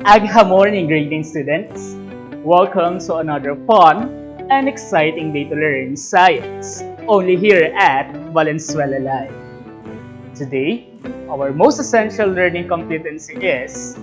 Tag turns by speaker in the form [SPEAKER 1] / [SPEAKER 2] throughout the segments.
[SPEAKER 1] Agha morning greetings, students. Welcome to another fun and exciting day to learn science, only here at Valenzuela Live. Today, our most essential learning competency is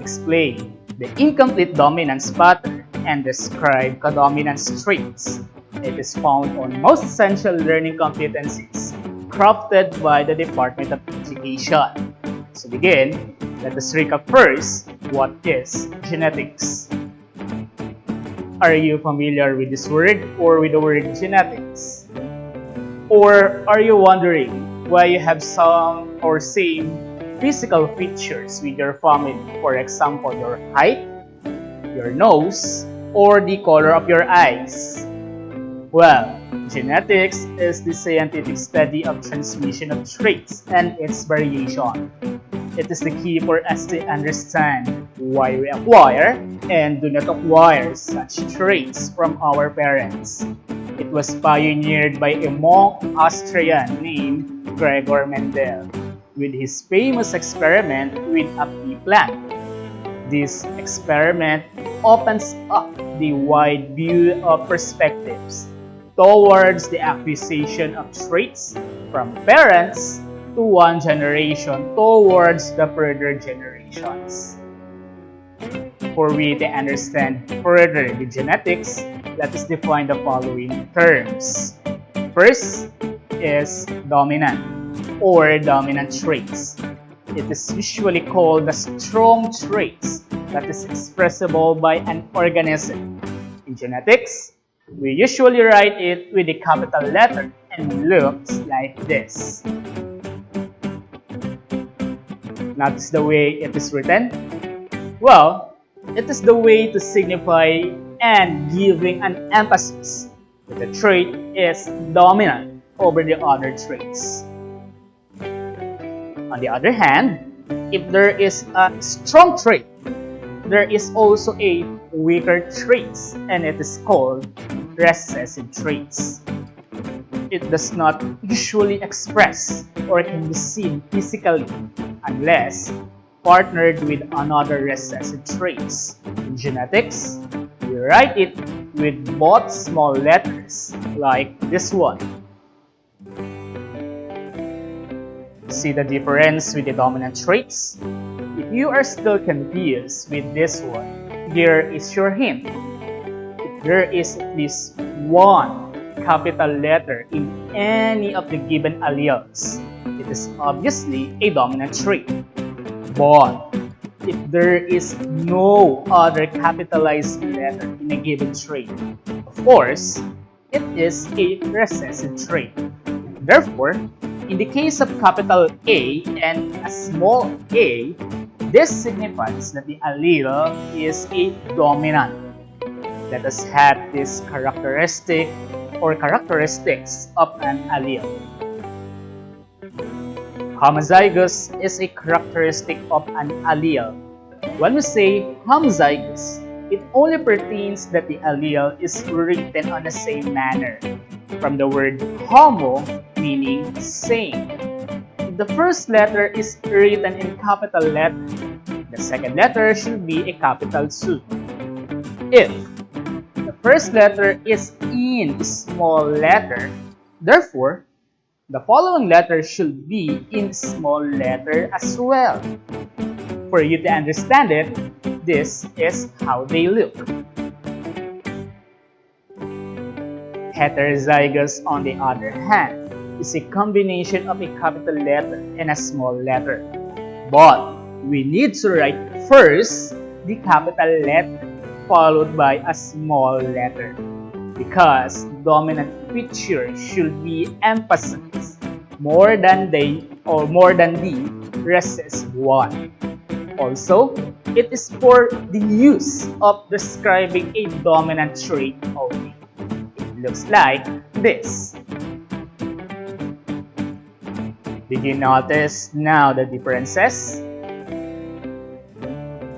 [SPEAKER 1] explain the incomplete dominance pattern and describe codominance traits. It is found on most essential learning competencies crafted by the Department of Education. To begin, let us recap first what is genetics. Are you familiar with this word or with the word genetics? Or are you wondering why you have some or same physical features with your family? For example, your height, your nose, or the color of your eyes? Well, genetics is the scientific study of transmission of traits and its variation. It is the key for us to understand why we acquire and do not acquire such traits from our parents. It was pioneered by a monk Austrian named Gregor Mendel with his famous experiment with a pea plant. This experiment opens up the wide view of perspectives towards the acquisition of traits from parents to one generation towards the further generations. For we to understand further the genetics, let us define the following terms. First is dominant or dominant traits. It is usually called the strong traits that is expressible by an organism. In genetics, we usually write it with a capital letter and looks like this. Notice the way it is written? Well, it is the way to signify and giving an emphasis that the trait is dominant over the other traits. On the other hand, if there is a strong trait, there is also a weaker traits, and it is called recessive traits. It does not usually express or can be seen physically unless partnered with another recessive traits. In genetics, we write it with both small letters like this one. See the difference with the dominant traits? If you are still confused with this one, here is your hint. If there is at least one capital letter in any of the given alleles, it is obviously a dominant trait. But if there is no other capitalized letter in a given trait, of course, it is a recessive trait. Therefore, in the case of capital A and a small a, this signifies that the allele is a dominant. Let us have this characteristic or characteristics of an allele. Homozygous is a characteristic of an allele. When we say homozygous, it only pertains that the allele is written on the same manner, from the word homo meaning same. If the first letter is written in capital letter, the second letter should be a capital too. If the first letter is in small letter, therefore, the following letter should be in small letter as well. For you to understand it, this is how they look. Heterozygous, on the other hand, is a combination of a capital letter and a small letter. But we need to write first the capital letter followed by a small letter, because dominant feature should be emphasized more than the recessive one. Also, it is for the use of describing a dominant trait only. It looks like this. Did you notice now the differences?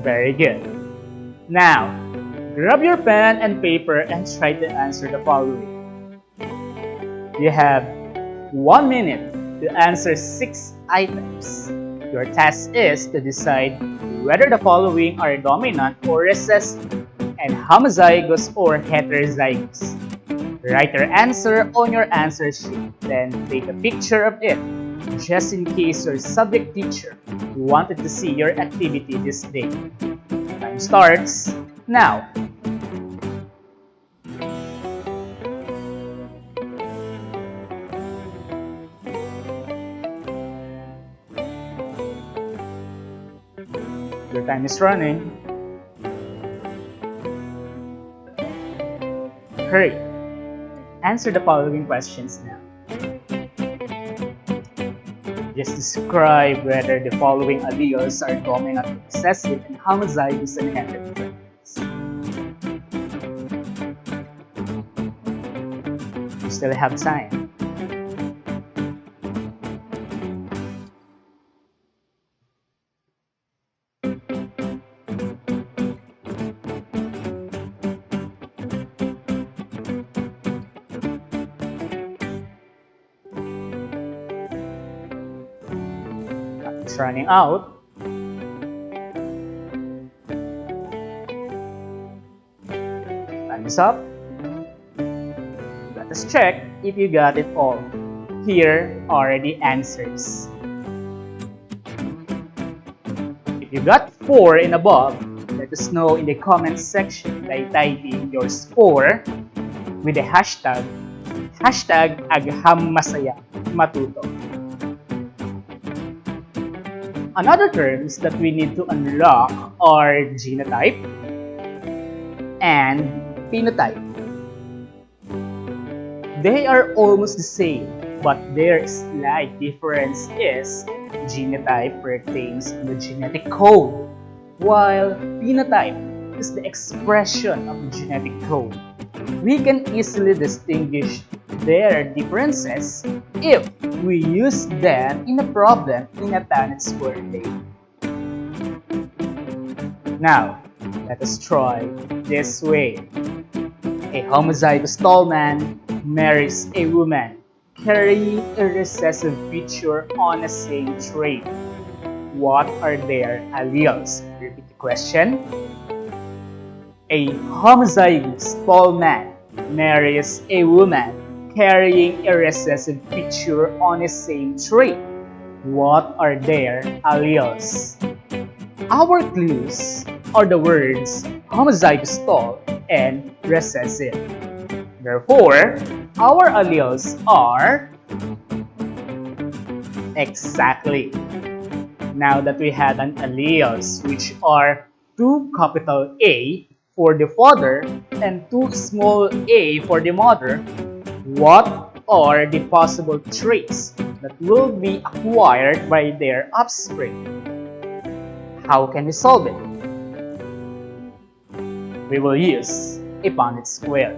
[SPEAKER 1] Very good. Now, grab your pen and paper and try to answer the following. You have 1 minute to answer 6 items. Your task is to decide whether the following are dominant or recessive, and homozygous or heterozygous. Write your answer on your answer sheet, then take a picture of it, just in case your subject teacher wanted to see your activity this day. Time starts now. Your time is running. Hurry. Answer the following questions now. Just describe whether the following alleles are dominant or recessive and homozygous and heterozygous. You still have time. It's running out. Time is up. Let us check if you got it all. Here are the answers. If you got 4 and above, let us know in the comments section by typing your score with the hashtag #aghammasaya matuto. Another terms that we need to unlock are genotype and phenotype. They are almost the same, but their slight difference is genotype pertains to the genetic code, while phenotype is the expression of the genetic code. We can easily distinguish their differences if we use them in a problem in a Punnett square day. Now, let us try this way. A homozygous tall man marries a woman carrying a recessive feature on the same trait. What are their alleles? Repeat the question. A homozygous tall man marries a woman carrying a recessive feature on the same trait. What are their alleles? Our clues are the words homozygous tall and recessive. Therefore, our alleles are exactly. Now that we had an alleles which are 2 capital A for the father and 2 small a for the mother, what are the possible traits that will be acquired by their offspring? How can we solve it? We will use a Punnett square.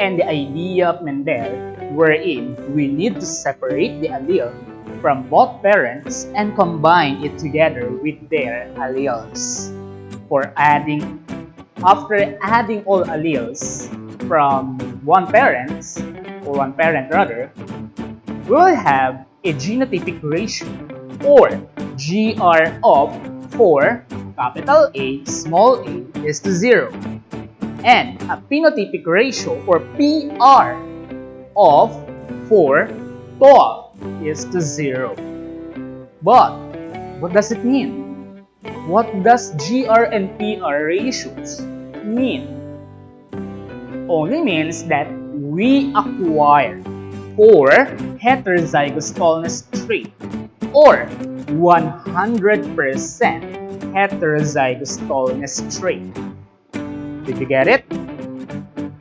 [SPEAKER 1] And the idea of Mendel wherein we need to separate the allele from both parents and combine it together with their alleles. After adding all alleles from one parent rather, we will have a genotypic ratio or GR of 4 capital A small a is to 0 and a phenotypic ratio or PR of 4 tall is to 0. But what does it mean? What does GR and PR ratios mean? Only means that we acquire 4 heterozygous tallness trait or 100% heterozygous tallness trait. Did you get it?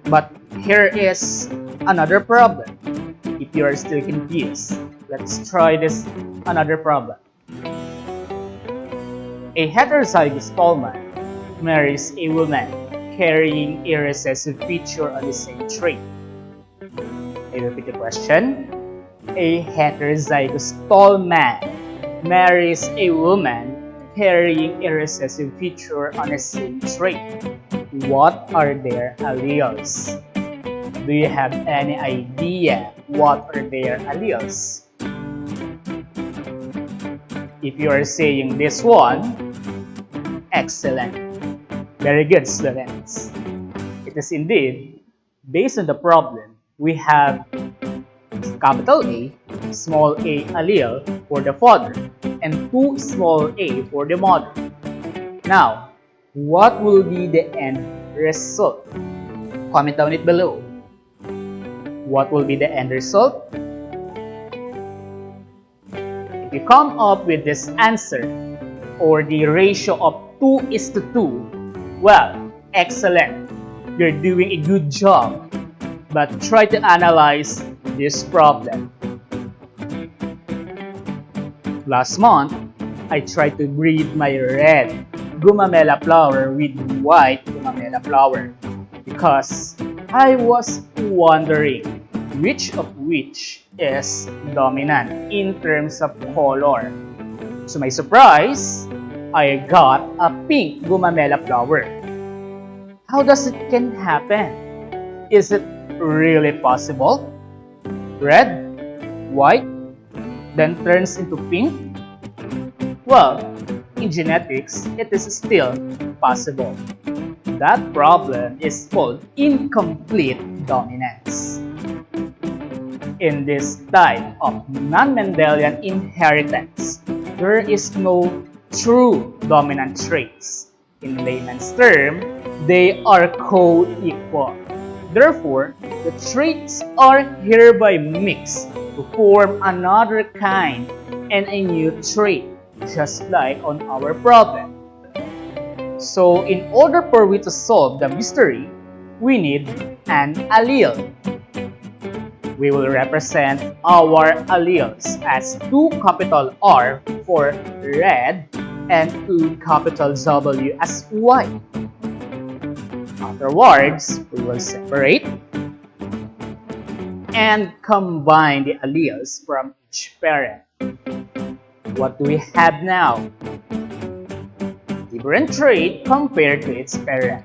[SPEAKER 1] But here is another problem. If you are still confused, let's try this another problem. A heterozygous tall man marries a woman carrying a recessive feature on the same trait. I repeat the question. A heterozygous tall man marries a woman carrying a recessive feature on the same trait. What are their alleles? Do you have any idea what are their alleles? If you are saying this one, Excellent. Very good, students. It is indeed, based on the problem, we have capital A, small a allele for the father, and 2 small a for the mother. Now, what will be the end result? Comment down it below. What will be the end result? If you come up with this answer, or the ratio of 2:2, well, excellent. You're doing a good job. But try to analyze this problem. Last month, I tried to breed my red gumamela flower with white gumamela flower because I was wondering which of which is dominant in terms of color. To my surprise, I got a pink gumamela flower. How does it can happen? Is it really possible? Red, white, then turns into pink? Well, in genetics, it is still possible. That problem is called incomplete dominance. In this type of non-Mendelian inheritance, there is no true dominant traits. In layman's term, they are co-equal. Therefore, the traits are hereby mixed to form another kind and a new trait, just like on our problem. So, in order for we to solve the mystery, we need an allele. We will represent our alleles as 2 capital R for red and 2 capital W as white. Afterwards, we will separate and combine the alleles from each parent. What do we have now? Different trait compared to its parent.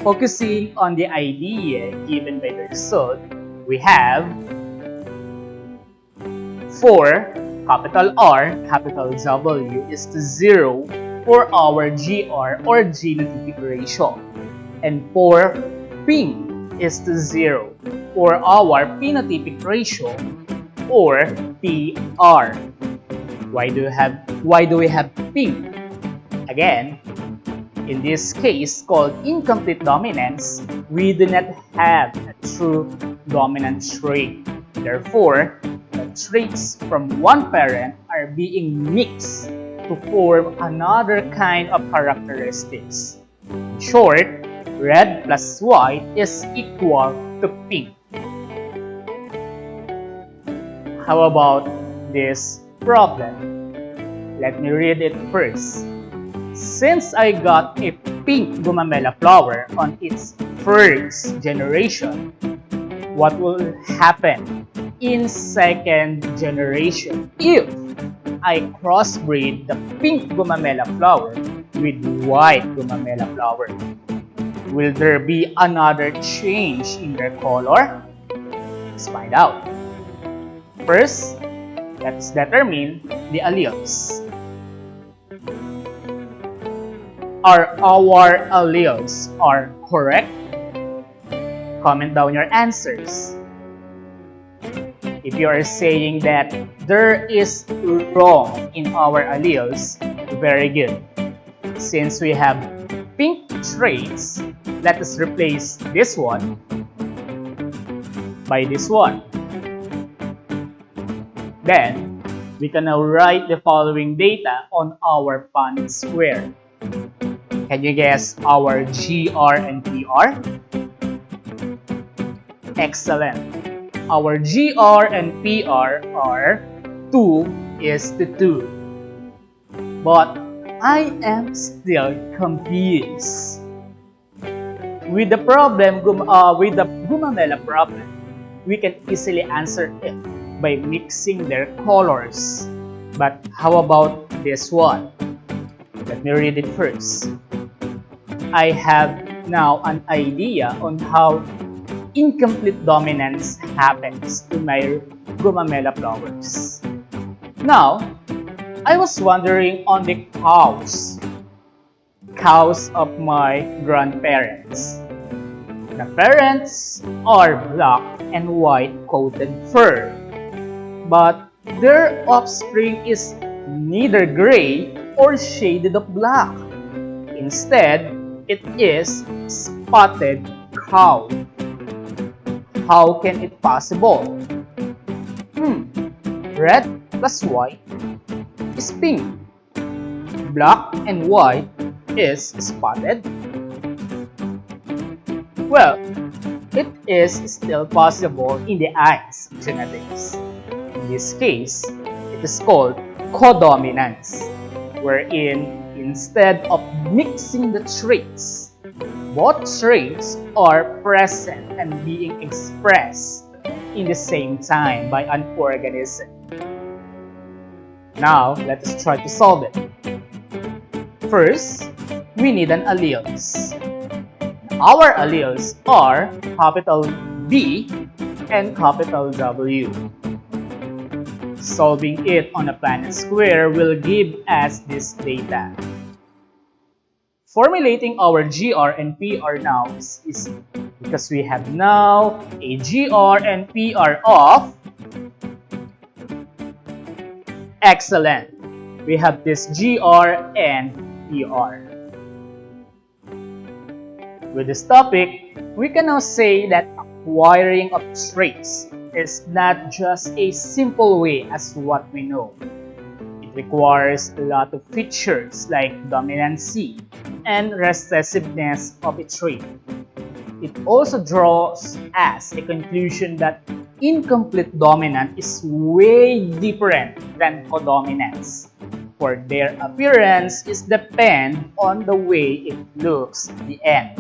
[SPEAKER 1] Focusing on the idea given by the result, we have 4 capital R, capital W is to 0 for our GR or genotypic ratio, and 4 pink is to 0 for our phenotypic ratio or PR. Why do we have pink? Again, in this case called incomplete dominance, we do not have a true dominant trait. Therefore, the traits from one parent are being mixed to form another kind of characteristics. In short, red plus white is equal to pink. How about this problem? Let me read it first. Since I got a pink gumamela flower on its first generation, what will happen in second generation if I crossbreed the pink gumamela flower with white gumamela flower? Will there be another change in their color? Let's find out. First, let's determine the alleles. Are our alleles correct? Comment down your answers. If you are saying that there is wrong in our alleles, very good. Since we have pink traits, let us replace this one by this one. Then, we can now write the following data on our Punnett square. Can you guess our GR and PR? Excellent. Our GR and PR are 2:2. But I am still confused. With the gumamela problem, we can easily answer it by mixing their colors. But how about this one? Let me read it first. I have now an idea on how incomplete dominance happens to my gumamela flowers. Now, I was wondering on the cause. cows of my grandparents. The parents are black and white coated fur, but their offspring is neither gray or shaded of black. Instead, it is spotted cow. How can it possible? Red plus white is pink. Black and white is spotted. Well, it is still possible in the eyes of genetics. In this case, it is called codominance, wherein instead of mixing the traits, both traits are present and being expressed in the same time by an organism. Now, let us try to solve it. First, we need an alleles. Our alleles are capital B and capital W. Solving it on a Punnett square will give us this data. Formulating our GR and PR now is easy because we have now a GR and PR of excellent. We have this GR and PR. With this topic, we can now say that acquiring of traits is not just a simple way as what we know. It requires a lot of features like dominance and recessiveness of a trait. It also draws us a conclusion that incomplete dominant is way different than codominance, for their appearance is depend on the way it looks at the end.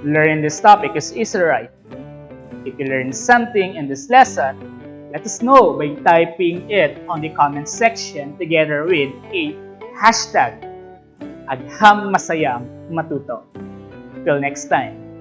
[SPEAKER 1] Learning this topic is easy, right? If you learned something in this lesson, let us know by typing it on the comment section together with a hashtag Agham Masayang Matuto. Till next time.